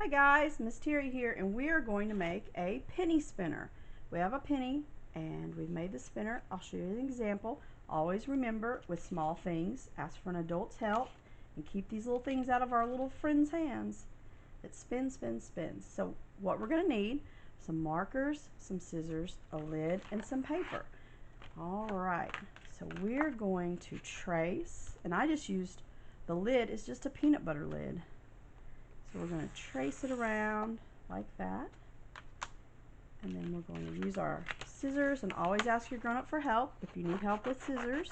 Hi guys, Miss Terry here, and we are going to make a penny spinner. We have a penny and we've made the spinner. I'll show you an example. Always remember, with small things, ask for an adult's help and keep these little things out of our little friends' hands that spin, spin, spins. So what we're going to need, some markers, some scissors, a lid, and some paper. Alright, so we're going to trace, and I just used, the lid is just a peanut butter lid. So we're going to trace it around like that, and then we're going to use our scissors, and always ask your grown-up for help if you need help with scissors.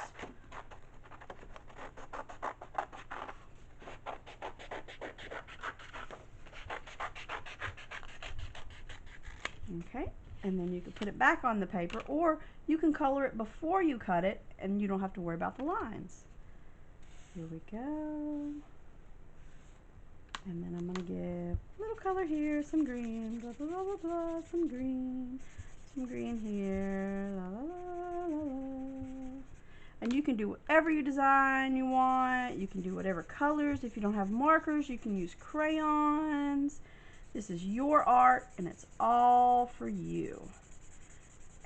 Okay, and then you can put it back on the paper, or you can color it before you cut it and you don't have to worry about the lines. Here we go. And then I'm going to give a little color here, some green, blah, blah, blah, blah, blah, some green here, la, la, la, la, la. And you can do whatever you design you want. You can do whatever colors. If you don't have markers, you can use crayons. This is your art, and it's all for you.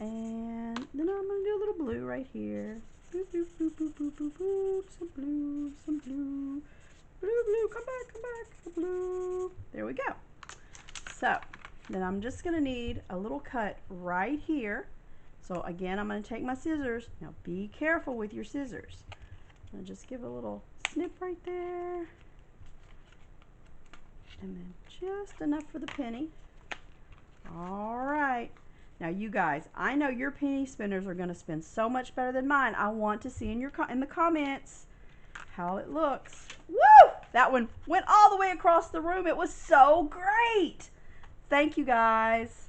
And then I'm going to do a little blue right here. Boop, boop, boop, boop, boop, boop, boop. Some blue, some blue. Blue, blue, come back, blue. There we go. So, then I'm just going to need a little cut right here. So again, I'm going to take my scissors. Now be careful with your scissors. I'm going to just give a little snip right there. And then just enough for the penny. Alright. Now you guys, I know your penny spinners are going to spin so much better than mine. I want to see in the comments how it looks. Woo! That one went all the way across the room. It was so great. Thank you guys.